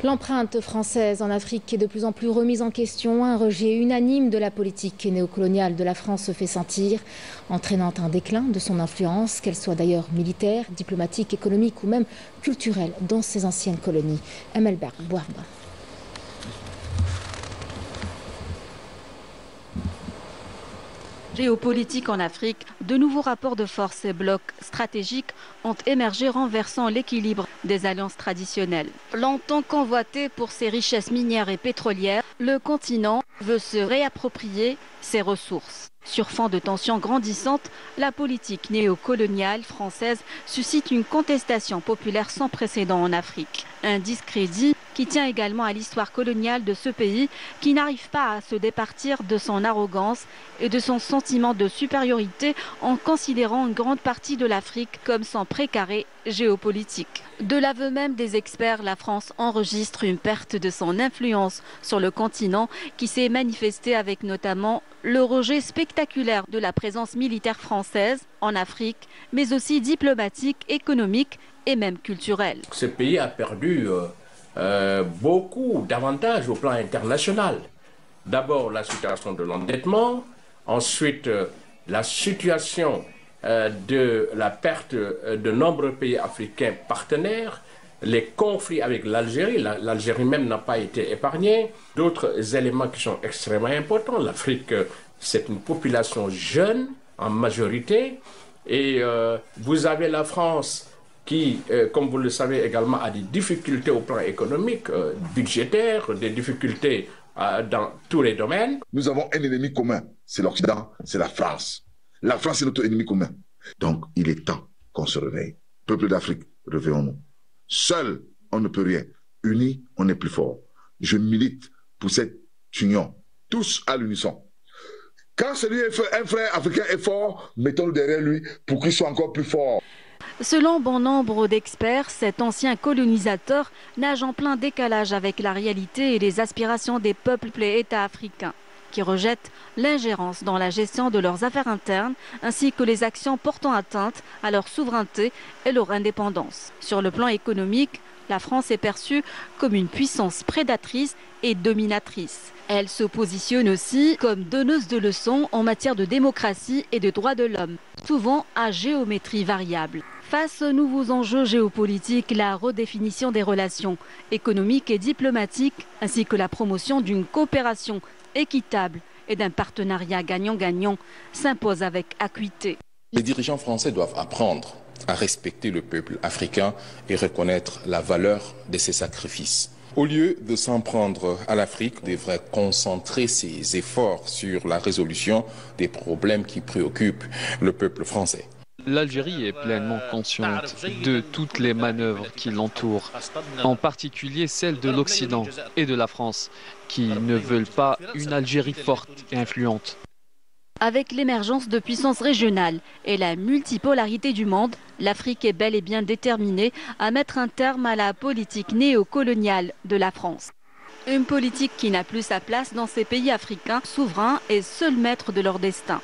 L'empreinte française en Afrique est de plus en plus remise en question. Un rejet unanime de la politique néocoloniale de la France se fait sentir, entraînant un déclin de son influence, qu'elle soit d'ailleurs militaire, diplomatique, économique ou même culturelle dans ses anciennes colonies. Emelberg Bouarba. Géopolitique en Afrique, de nouveaux rapports de force et blocs stratégiques ont émergé renversant l'équilibre des alliances traditionnelles. Longtemps convoité pour ses richesses minières et pétrolières, le continent veut se réapproprier ses ressources. Sur fond de tensions grandissantes, la politique néocoloniale française suscite une contestation populaire sans précédent en Afrique. Un discrédit qui tient également à l'histoire coloniale de ce pays qui n'arrive pas à se départir de son arrogance et de son sentiment de supériorité en considérant une grande partie de l'Afrique comme son précaré géopolitique. De l'aveu même des experts, la France enregistre une perte de son influence sur le continent qui s'est manifestée avec notamment le rejet spectaculaire de la présence militaire française en Afrique, mais aussi diplomatique, économique et même culturelle. Ce pays a perdu beaucoup d'avantages au plan international. D'abord la situation de l'endettement, ensuite la situation de la perte de nombreux pays africains partenaires, les conflits avec l'Algérie, l'Algérie même n'a pas été épargnée, d'autres éléments qui sont extrêmement importants. L'Afrique, c'est une population jeune en majorité, et vous avez la France qui, comme vous le savez également, a des difficultés au plan économique, budgétaire, des difficultés dans tous les domaines. Nous avons un ennemi commun, c'est l'Occident, c'est la France. La France est notre ennemi commun. Donc, il est temps qu'on se réveille. Peuple d'Afrique, réveillons-nous. Seul, on ne peut rien. Unis, on est plus fort. Je milite pour cette union, tous à l'unisson. Quand un frère africain est fort, mettons-le derrière lui pour qu'il soit encore plus fort. Selon bon nombre d'experts, cet ancien colonisateur nage en plein décalage avec la réalité et les aspirations des peuples et États africains, qui rejettent l'ingérence dans la gestion de leurs affaires internes, ainsi que les actions portant atteinte à leur souveraineté et leur indépendance. Sur le plan économique, la France est perçue comme une puissance prédatrice et dominatrice. Elle se positionne aussi comme donneuse de leçons en matière de démocratie et de droits de l'homme, souvent à géométrie variable. Face aux nouveaux enjeux géopolitiques, la redéfinition des relations économiques et diplomatiques, ainsi que la promotion d'une coopération équitable et d'un partenariat gagnant-gagnant s'impose avec acuité. Les dirigeants français doivent apprendre à respecter le peuple africain et reconnaître la valeur de ses sacrifices. Au lieu de s'en prendre à l'Afrique, il devrait concentrer ses efforts sur la résolution des problèmes qui préoccupent le peuple français. L'Algérie est pleinement consciente de toutes les manœuvres qui l'entourent, en particulier celles de l'Occident et de la France, qui ne veulent pas une Algérie forte et influente. Avec l'émergence de puissances régionales et la multipolarité du monde, l'Afrique est bel et bien déterminée à mettre un terme à la politique néocoloniale de la France. Une politique qui n'a plus sa place dans ces pays africains souverains et seuls maîtres de leur destin.